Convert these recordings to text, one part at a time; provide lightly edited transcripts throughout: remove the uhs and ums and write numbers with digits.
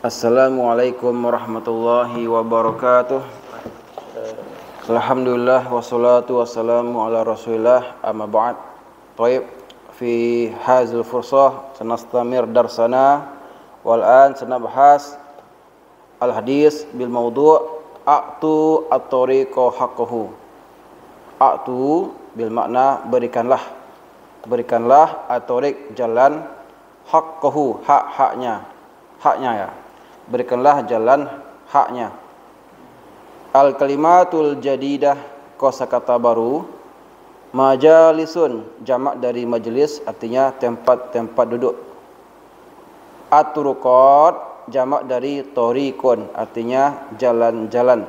Assalamualaikum warahmatullahi wabarakatuh. Alhamdulillah wassalatu wassalamu ala Rasulillah, amma ba'd. Taib, fi hazil fursah sanastamir darsana wal an sanabhas al hadis bil mawdu' a'tu at-tariqa haqqahu. A'tu bil makna berikanlah, berikanlah at-tariq jalan, haqqahu hak-haknya, haknya ya. Berikanlah jalan haknya. Al-kalimatul jadidah, kosakata baru. Majalisun, jamak dari majlis, artinya tempat-tempat duduk. At-turuqat, jamak dari tariqun, artinya jalan-jalan.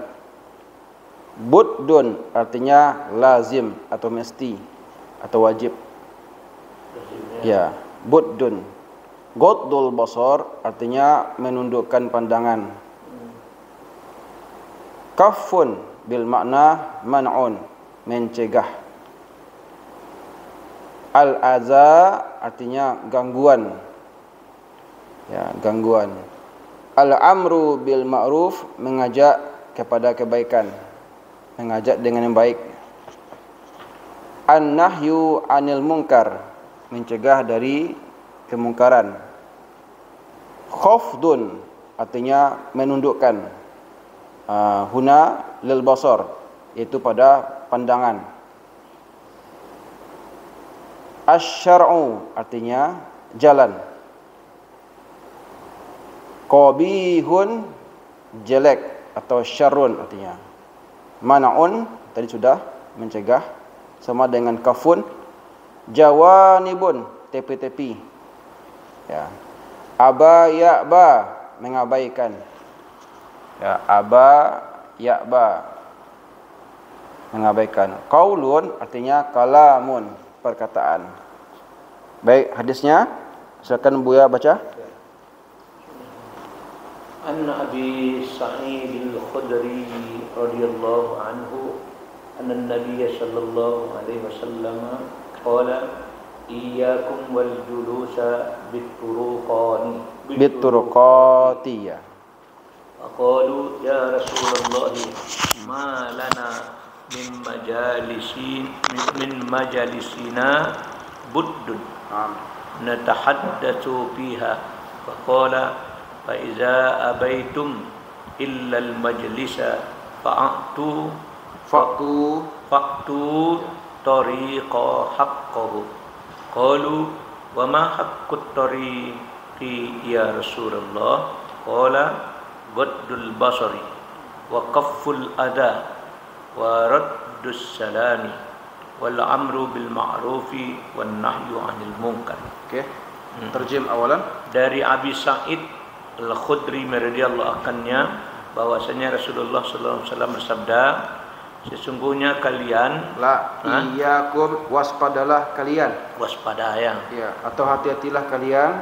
Buddun, artinya lazim atau mesti atau wajib. Ya, buddun. Ghaddul basar, artinya menundukkan pandangan. Kafun bil makna man'un, mencegah. Al-aza, artinya gangguan. Ya, gangguan. Al-amru bil ma'ruf, mengajak kepada kebaikan, mengajak dengan yang baik. An-nahyu anil munkar, mencegah dari kemungkaran. Khafdun, artinya menundukkan. Huna lil basar, iaitu pada pandangan. Asy-syar'u, artinya jalan. Qabihun, jelek atau syarrun, artinya. Mana'un, tadi sudah mencegah, sama dengan kafun. Jawanibun, tepi-tepi. Ya. Aba ya'ba, mengabaikan. Ya, aba ya'ba, mengabaikan. Qaulun, artinya kalamun, perkataan. Baik, hadisnya silakan Buya baca. An Abi Sa'id al-Khudri radhiyallahu anhu anna an-nabiy sallallahu alaihi wasallam qala iyyakum wal julusa bit-turuqati. Ya. Qalu ya Rasulullah ma lana min majalisina buddun natahaddatsu fiha faqala fa iza abaitum illa al majlisa fa'tu tariqa haqqahu. Qalu wa ma haqqut tariqi ya Rasulullah? Qala ghaddul basari wa qafful adha wa raddus salami wal amru bil ma'rufi wan nahyu 'anil munkar. Okey. Terjem awalan dari Abi Sa'id Al-Khudri radhiyallahu anhu bahwasanya Rasulullah sallallahu alaihi wasallam bersabda, sesungguhnya kalian iyyakum, waspadalah kalian. Waspada ya. Ya, atau hati-hatilah kalian.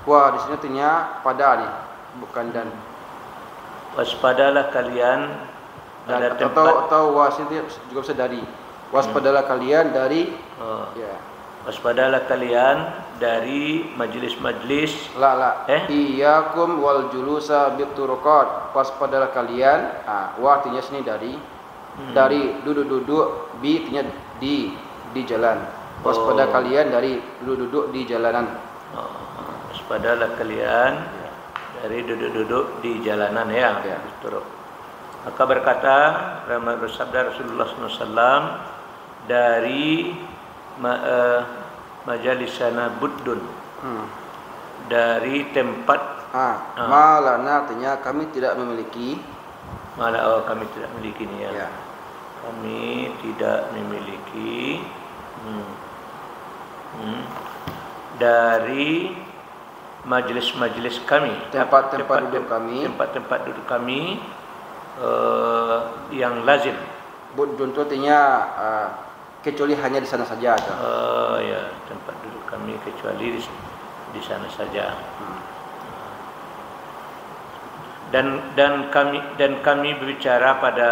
Wah, di sini artinya pada nih, bukan dan. Waspadalah kalian pada Dan, tempat atau was itu juga bisa dari. Waspadalah kalian dari ya. Waspadalah kalian dari majlis-majlis iyyakum wal julusa bit-turuqat. Waspadalah kalian. Wa artinya sini dari duduk-duduk, bi artinya di jalan. Waspada kalian dari duduk-duduk di jalanan. Waspadalah kalian dari duduk-duduk di jalanan ya. Turuk. Maka berkata bersabda Rasulullah SAW, dari majalisana buddun, dari tempat malana, artinya kami tidak memiliki. Kami tidak memiliki ni ya. Kami tidak memiliki dari majlis-majlis kami, tempat-tempat duduk kami yang lazim. Buddun itu artinya kecuali hanya di sana saja. Ya, tempat duduk kami kecuali di sana saja. Dan kami berbicara pada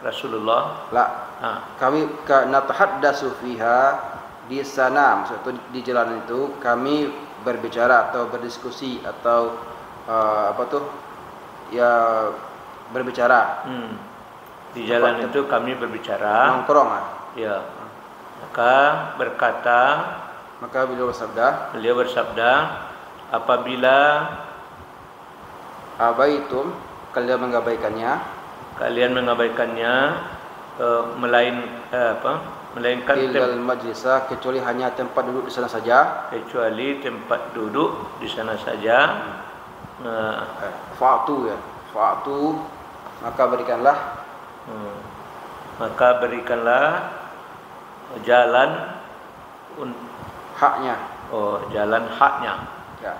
Rasulullah. Kami natahaddatsu fiha, di sana, maksudnya di jalan itu kami berbicara atau berdiskusi atau berbicara. Di jalan itu kami berbicara. Nongkrong. Ya. Maka beliau bersabda, apabila abaitum, kalian mengabaikannya, melainkan ilal majlisa, kecuali hanya tempat duduk di sana saja. Fa'tu, maka berikanlah jalan haknya. Jalan haknya. Ya.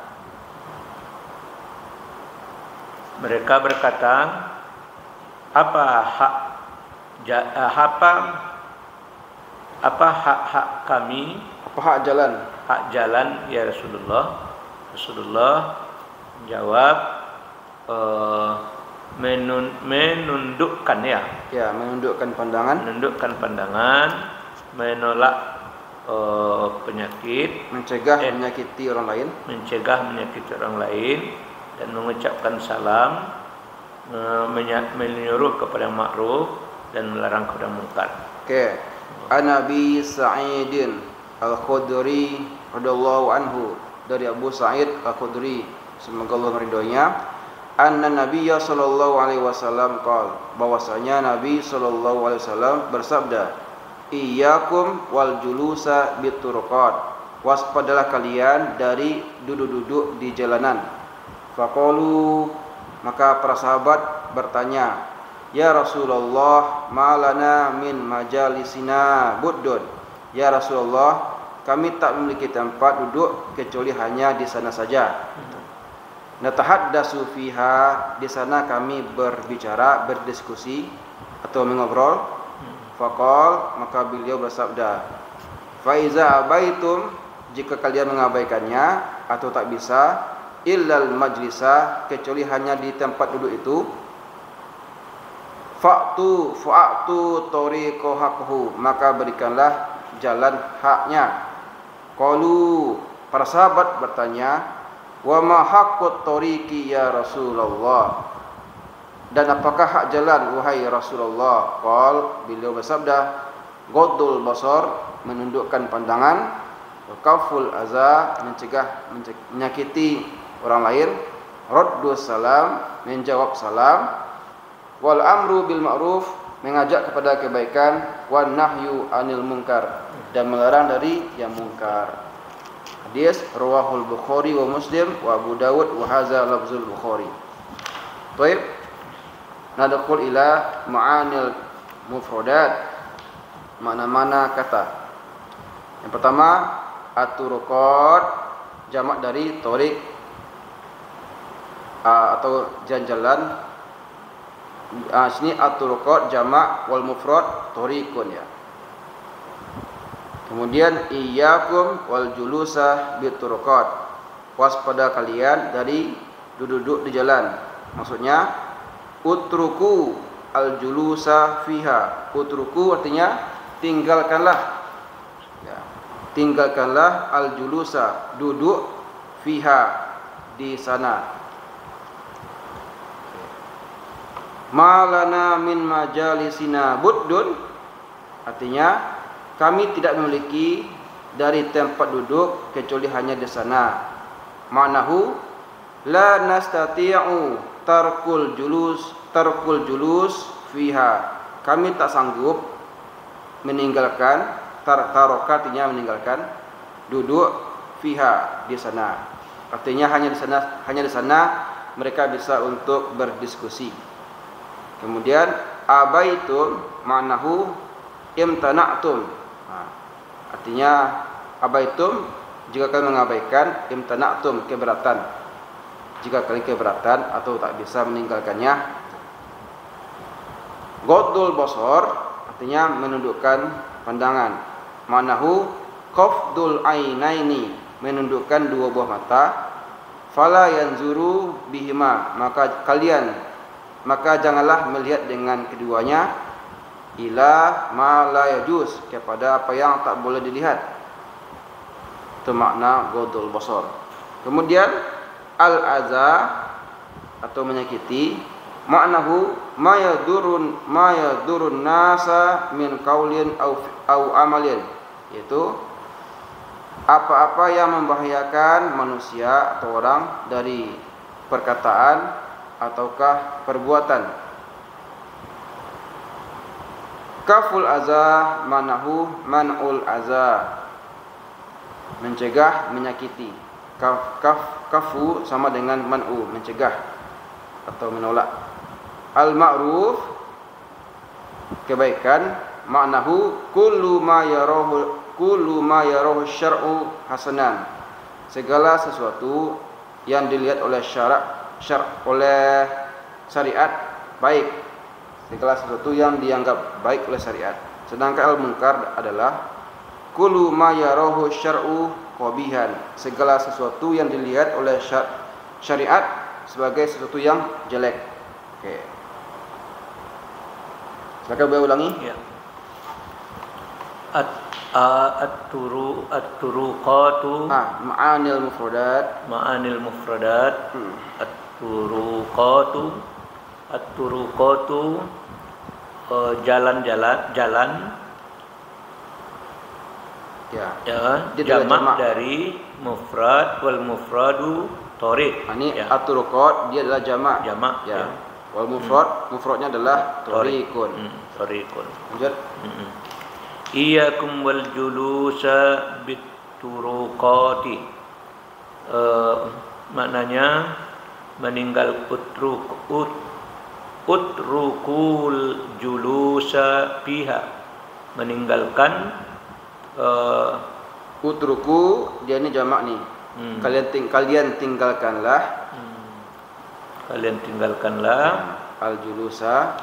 Mereka berkata, apa hak kami? Apa hak jalan? Hak jalan ya Rasulullah. Rasulullah jawab, menundukkan ya. Ya, menundukkan pandangan, menolak penyakit, mencegah menyakiti orang lain, dan mengucapkan salam, menyuruh kepada ma'ruf dan melarang kepada munkar. Okey. An-Nabi Sa'idin Al-Khudri radhiyallahu anhu, dari Abu Sa'id Al-Khudri, semoga Allah meridhoinya, anna Nabiyya sallallahu alaihi wasallam qaal, bahwasanya Nabi sallallahu alaihi wasallam bersabda, iyyakum wal julusa bituruqat, waspadalah kalian dari duduk-duduk di jalanan. Faqalu, maka para sahabat bertanya, ya Rasulullah, malana min majalisina buddun. Ya Rasulullah, kami tak memiliki tempat duduk kecuali hanya di sana saja. Natahaddasu fiha, di sana kami berbicara, berdiskusi atau mengobrol. Faqal, maka beliau bersabda, fa iza abaitum, jika kalian mengabaikannya atau tak bisa, illal majlisa, kecuali hanya di tempat duduk itu, fa'tu tariqo haqqahu, maka berikanlah jalan haknya. Qalu, para sahabat bertanya, wa ma haqqut tariqi ya Rasulullah, dan apakah hak jalan wahai Rasulullah? Qal, beliau bersabda, ghaddul basar, menundukkan pandangan, wa kaful aza, mencegah menyakiti orang lain, raddus salam, menjawab salam, wal amru bil ma'ruf, mengajak kepada kebaikan, wan nahyu anil munkar, dan melarang dari yang munkar. Hadis rawahul Bukhari wa Muslim wa Abu Dawud wa hadza lafzul Bukhari. Baik, nadkhul ila ma'anil mufradat, mana-mana kata. Yang pertama, at-turuqat, jamak dari tariq atau jalan-jalan. Sini at-turuqat jamak, wal mufrad tariqun ya. Kemudian iyyakum wal julusa bituruqat, waspada kalian dari duduk-duduk di jalan. Maksudnya utruku al julusa fiha. Utruku artinya tinggalkanlah ya. Tinggalkanlah al julusa, duduk, fiha, di sana. Malana min majalisina buddun, artinya kami tidak memiliki dari tempat duduk kecuali hanya di sana. Ma'nahu la nastati'u tarkul julus fiha, kami tak sanggup meninggalkan, taroka artinya meninggalkan, duduk, fiha, di sana. Artinya hanya di sana mereka bisa untuk berdiskusi. Kemudian abaitum, ma'nahu imtana'tum, artinya abaitum, jika kalian mengabaikan, imtana'tum, keberatan, jika kalian keberatan atau tak bisa meninggalkannya. Ghaddul basar, artinya menundukkan pandangan. Ma'nahu qafdul ainaini, menundukkan dua buah mata. Fala yanzuru bihima, maka janganlah melihat dengan keduanya, ila ma la yajuz, kepada apa yang tak boleh dilihat. Itu makna ghaddul basar. Kemudian al-adza atau menyakiti, maknahu ma yadurun nasa min qaulin au amalin, yaitu apa-apa yang membahayakan manusia atau orang dari perkataan ataukah perbuatan. Kaful adza manahu man'ul adza, mencegah menyakiti. Kafu sama dengan man'u, mencegah atau menolak. Al ma'ruf, kebaikan, maknahu kullu ma yarahu syar'u hasanan, segala sesuatu yang dilihat oleh oleh syariat baik, segala sesuatu yang dianggap baik oleh syariat. Sedangkan al-munkar adalah kullu ma yarahu syar'u qabihan, segala sesuatu yang dilihat oleh syariat sebagai sesuatu yang jelek. Oke. Silakan boleh ulangi? Ya. At-turuqatu, ma'anil mufradat. At-turuqatu, jalan. Ya, jamak dari mufrad, wal mufradu thoriq. Ini ya. at-turuqat dia adalah jamak. Ya. Wal mufradnya adalah thoriqun. Thoriqun. Lanjut. Iyyakum wal julusa bituruqati. Maknanya meninggal utrukul julusa fiha, meninggalkan. Utruku dia ini jamak nih. Kalian tinggalkanlah. Kalian tinggalkanlah al-julusa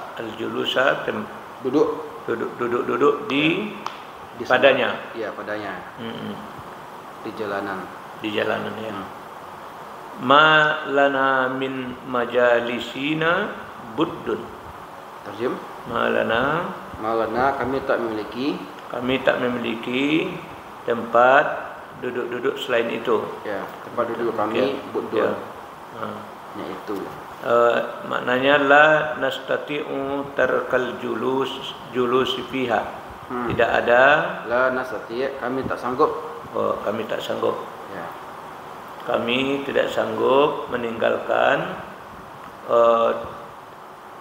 duduk di padanya. Iya, padanya. Di jalanan ya. Ma lana min majalisina buddun. Terjem. Ma lana kami tak memiliki tempat duduk selain itu. Ya, tempat duduk kami buddun. Itu. Maknanya la nastati'u tarkal julus fiha. Tidak ada. La nastati', kami tak sanggup. Kami tak sanggup. Ya. Kami tidak sanggup meninggalkan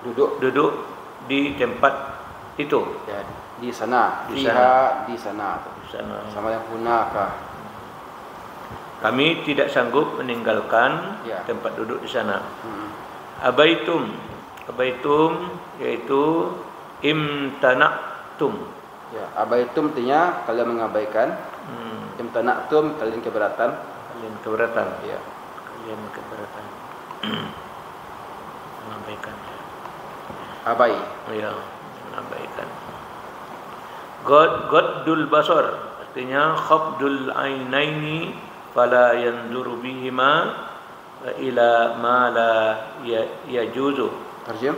duduk di tempat itu. Ya, di sana. Di sana. Sama yang hunaka. Kami tidak sanggup meninggalkan tempat duduk di sana. Abaitum yaitu imtana'tum. Ya, abaitum artinya kalian mengabaikan. Imtana'tum kalian keberatan. Ya. Kalian keberatan. Mengabaikan. Abai. Ya, mengabaikan. Gaddul basar artinya khabdul ainaini fala yanzuru bihima ila ma la yajuzu. Terjem.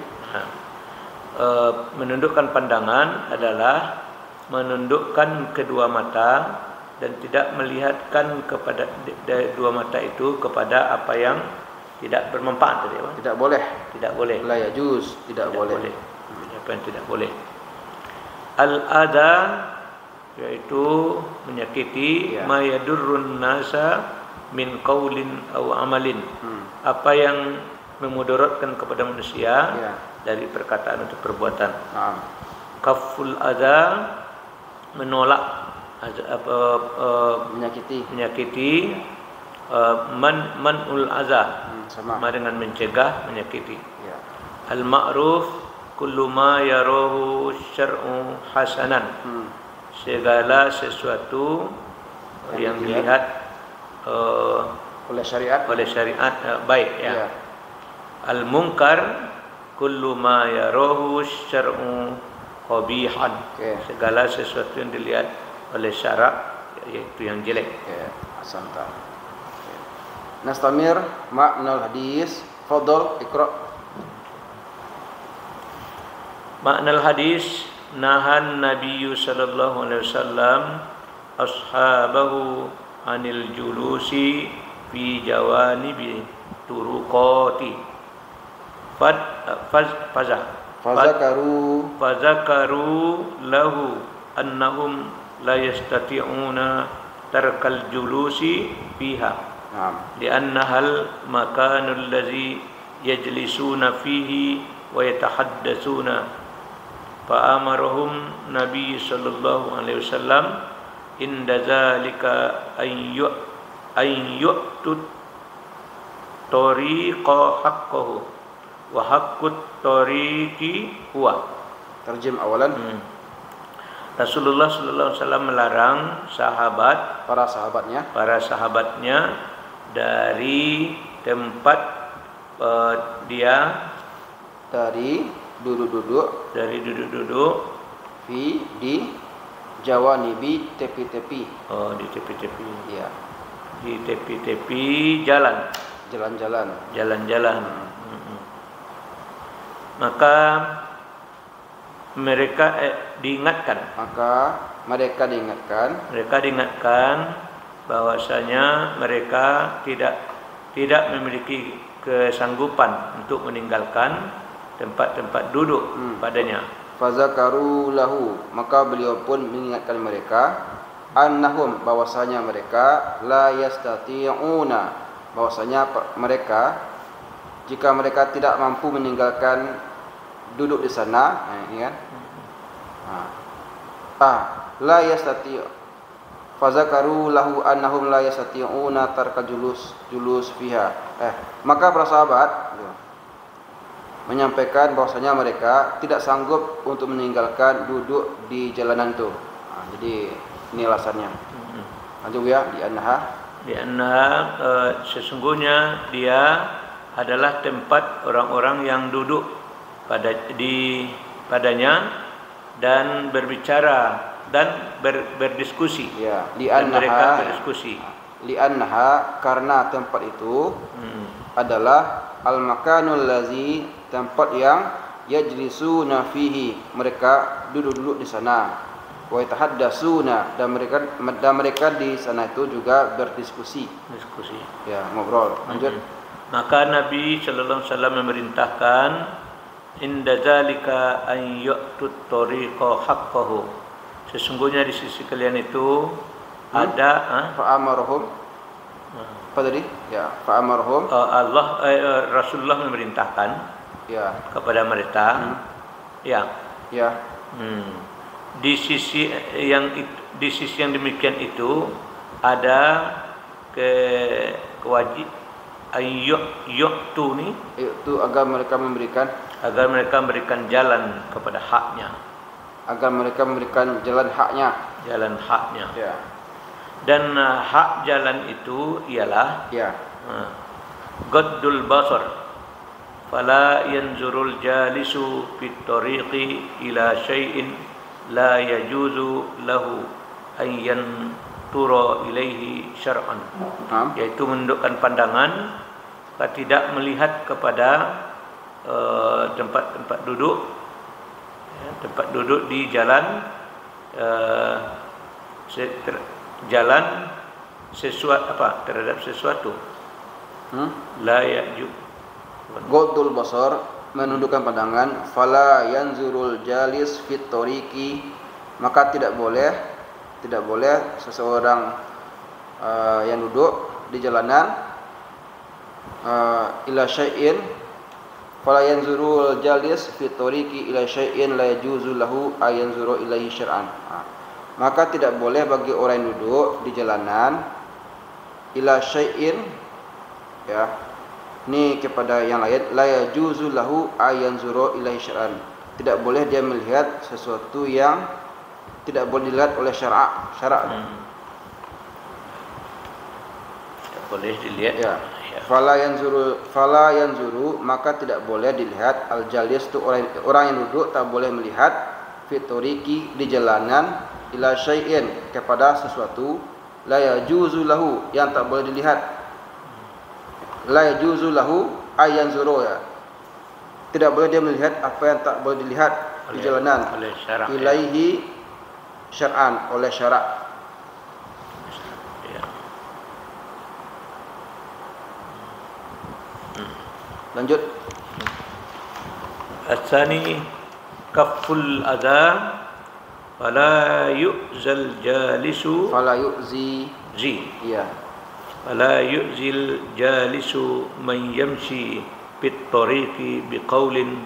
Menundukkan pandangan adalah menundukkan kedua mata dan tidak melihatkan kepada dua mata itu kepada apa yang tidak bermanfaat tadi, apa? Tidak boleh. La yajuz, tidak boleh. Apa yang tidak boleh. Al-adha yaitu menyakiti ma yadurrun nasa min qaulin aw amalin. Apa yang memudaratkan kepada manusia dari perkataan atau perbuatan. Kaful adha, menolak menyakiti. Man'ul adha, sama dengan mencegah menyakiti. Al ma'ruf kullu ma yarahu syar'u hasanan, segala sesuatu yang dilihat oleh syariat baik ya. Al munkar kullu ma yarahu syar'u qabihan, segala sesuatu yang dilihat oleh syarak yaitu yang jelek. Asanta. Nastamir makna hadis. Fadhal iqra. Makna hadis, nahan Nabi sallallahu alaihi wasallam ashabahu anil julusi fi jawanibi turuqati fazakaru lahu annahum la yastati'una tarkal julusi fiha li'annahal makanul ladzi yajlisuna fihi wa yatahaddatsuna fa'amarahum Nabi sallallahu alaihi wasallam inda zalika ayyutut tariqa haqqahu wa haqqut tariqi huwa. Terjem awalan. Rasulullah sallallahu alaihi wasallam melarang para sahabatnya dari tempat dia dari duduk-duduk di jawanibi tepi-tepi. Oh, di tepi-tepi. Ya. Di tepi-tepi jalan. Jalan-jalan. Maka mereka diingatkan. Mereka diingatkan bahwasanya mereka tidak memiliki kesanggupan untuk meninggalkan tempat-tempat duduk padanya. Fazakaru lahu, maka beliau pun mengingatkan mereka annahum, bahwasanya mereka la yastati'una, bahwasanya mereka jika mereka tidak mampu meninggalkan duduk di sana, ini kan? La yastati'. Fazakaru lahu annahum la yastati'una tarka julus fiha. Maka para sahabat menyampaikan bahwasanya mereka tidak sanggup untuk meninggalkan duduk di jalanan itu. Jadi ini alasannya. Lanjut ya, di annaha sesungguhnya dia adalah tempat orang-orang yang duduk padanya dan berbicara dan berdiskusi. Ya, dan mereka berdiskusi. Li'annaha, karena tempat itu adalah al-makanul lazi, tempat yang yajlisuna fihi, mereka duduk-duduk di sana. Wa yatahaddatsuna, dan mereka di sana itu juga berdiskusi. Ya, ngobrol. Lanjut. Maka Nabi sallallahu alaihi wasallam memerintahkan inda zalika an yu'tut tariqa haqqahu. Sesungguhnya di sisi kalian itu ada fa'amarhum. Apa tadi? Ya, fa'amarhum. Rasulullah memerintahkan kepada mereka. Ya. Di sisi yang demikian itu ada kewajiban itu agar mereka memberikan jalan kepada haknya, jalan haknya. Ya. Dan hak jalan itu ialah gaddul basar, fala yanzurul jalisu fit tariqi ila syai'in la yajuzu lahu an yantura ilaihi syar'an. Yaitu menundukkan pandangan, tidak melihat kepada tempat duduk di jalan, terhadap sesuatu. La yajub. Ghaddul basar, menundukkan pandangan. Fala yanzurul jalis fit tariqi, maka tidak boleh seseorang yang duduk di jalanan ila syai'in, fala yanzurul jalis fit tariqi ila syai'in la yajuzu lahu ay yanzuru ilaihi syar'an. Maka tidak boleh bagi orang yang duduk di jalanan ila syai'in, ya, ini kepada yang lain, la yajuzu lahu ay yanzuru ilaihi syar'an. Tidak boleh dia melihat sesuatu yang tidak boleh dilihat oleh syarak. Tidak boleh dilihat. Ya. Fala yanzuru, maka tidak boleh dilihat al-jalis itu orang yang duduk, tak boleh melihat fitoriki di jalanan ila syai'in kepada sesuatu la yajuzu lahu, yang tak boleh dilihat. La yajuzu lahu ay yanzuru, ya. Tidak boleh dia melihat apa yang tak boleh dilihat di jalanan ilaihi syar'an, oleh syarak. Lanjut. Asani kaful adha fala yu'zal jalisu Fala yu'zi. Iya. fala yu'zil jalisu man yamshi fit tariqi biqaulin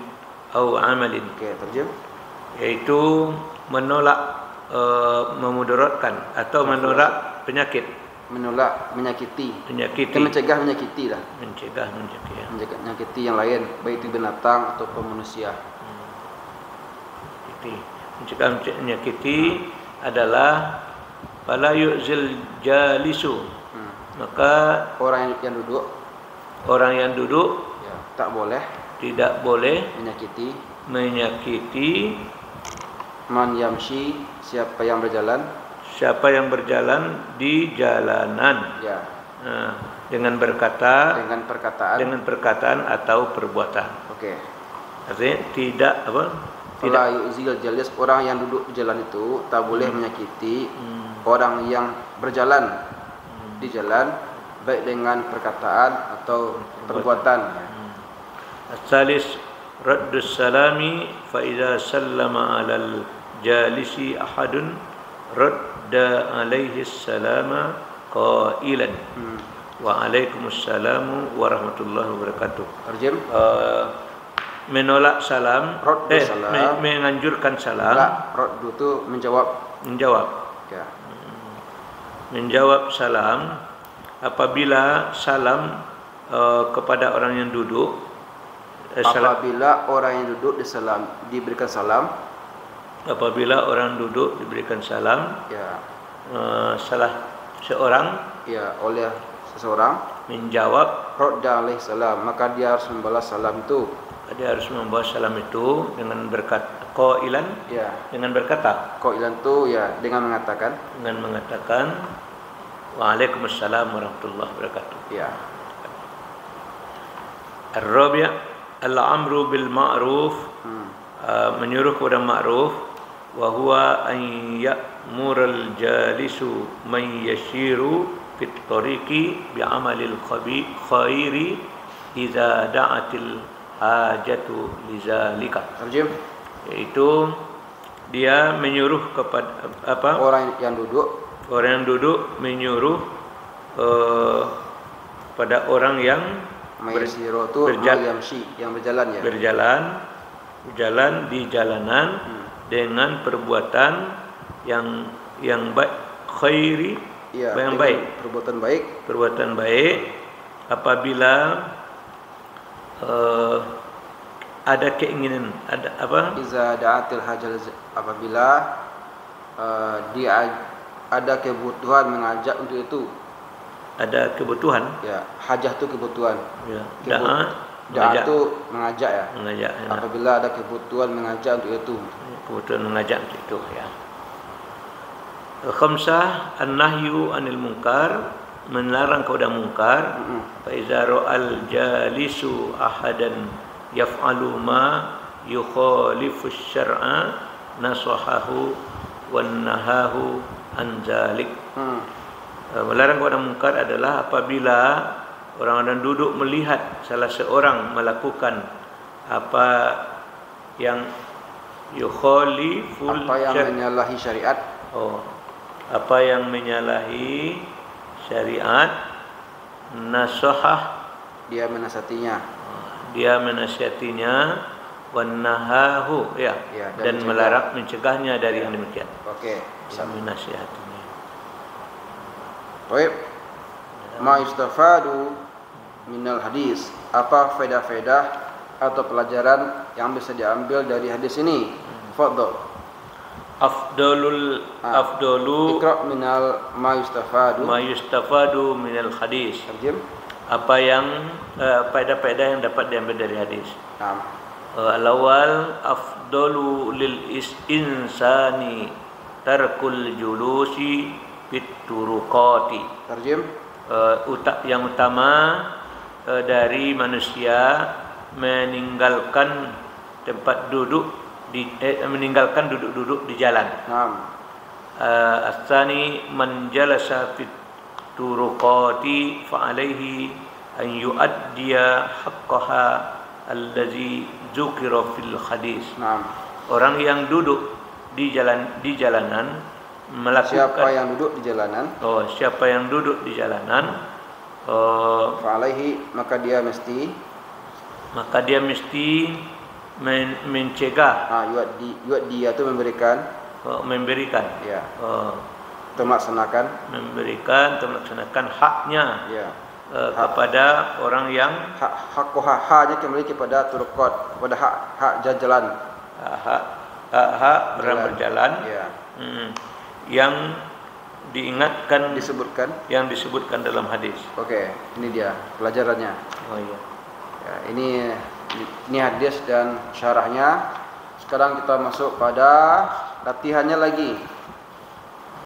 aw amalin. Oke, terjem. Yaitu menolak memudaratkan atau menolak penyakit, Menolak menyakiti. menyakiti, Mencegah menyakiti lah. mencegah ya. Menyakiti yang lain, baik itu binatang ataupun manusia. Mencegah menyakiti adalah fala yu'zil jalisu, maka Orang yang duduk ya, tidak boleh menyakiti man yamshi, siapa yang berjalan di jalanan ya, dengan perkataan atau perbuatan. Oke. Artinya tidak Fala yu'zil jalis, orang yang duduk di jalan itu tak boleh menyakiti orang yang berjalan di jalan, baik dengan perkataan atau perbuatan. As-salis raddus salami fa idza sallama 'alal jalisi ahadun radda alaihi salama qailan wa alaikumussalam warahmatullahi wabarakatuh. Terjem. Menolak salam, salam. menganjurkan salam. Raddu itu menjawab. Ya. Menjawab salam apabila salam kepada orang yang duduk. Apabila orang yang duduk diberikan salam. Apabila orang duduk diberikan salam. Ya. Salah seorang. Ya, oleh seseorang menjawab radda alaihi salam, maka dia harus membalas salam itu. Dia harus membalas salam itu dengan berkata qailan, ya, dengan berkata. Qailan itu ya dengan mengatakan Waalaikumsalam warahmatullahi wabarakatuh. Ya. Ar-rabi' al-amru bil ma'ruf, menyuruh kepada ma'ruf, wa huwa an ya'mural jalisu man yashiru fit tariqi bi amalil khairi idza da'atil hajatu lizalika. Terjem. Yaitu dia menyuruh kepada orang yang duduk menyuruh pada orang yang berjalan di jalanan dengan perbuatan yang baik, khairi, ya, yang baik, perbuatan baik apabila ada keinginan, ada apa? Iza da'atil hajal, apabila dia ada kebutuhan mengajak untuk itu. Ada kebutuhan. Ya, hajah itu kebutuhan. Ya. Da'a itu mengajak ya. Mengajak. Ya. Apabila ada kebutuhan mengajak untuk itu. Kebutuhan mengajak untuk itu ya. Khamsah an-nahyu anil munkar, melarang kepada mungkar. Fa iza ra'al jalisu ahadan yaf'alu ma yukhalifu syar'a nasahahu wan nahahu an zalik. Melarang kepada mungkar adalah apabila orang-orang duduk melihat salah seorang melakukan apa yang yukhaliful, apa yang menyalahi syariat. Apa yang menyalahi syariat, nasahah, dia menasihatinya, wan nahahu, ya, dan melarang, mencegahnya dari yang demikian. Oke, bisa menasihatinya. Baik. Ma yustafadu minal hadis, apa faedah-faedah atau pelajaran yang bisa diambil dari hadis ini? Fadhal. Afdalu Iqra' minal ma yustafadu minal hadis. Terjem. Apa yang faedah-faedah yang dapat diambil dari hadis. Al-awwal afdalu lil insani tarkul julusi fit turuqati. Terjem. Yang utama dari manusia meninggalkan tempat duduk meninggalkan duduk-duduk di jalan. As-tsani man jalasa fit turuqati fa alaihi an yu'addiya haqqaha allazi dzukira fil hadis. Naam. Orang yang duduk di jalanan melakukan, siapa yang duduk di jalanan, siapa yang duduk di jalanan, fa'alaihi, maka dia mesti mencegah, yuaddi itu memberikan, ya, untuk melaksanakan haknya, ya, kepada orang yang haknya kembali kepada turqat, kepada hak jalan, hak berjalan, ya, yang diingatkan, yang disebutkan dalam hadis. Oke, ini dia pelajarannya. Oh iya. Ya, ini hadis dan syarahnya. Sekarang kita masuk pada latihannya lagi.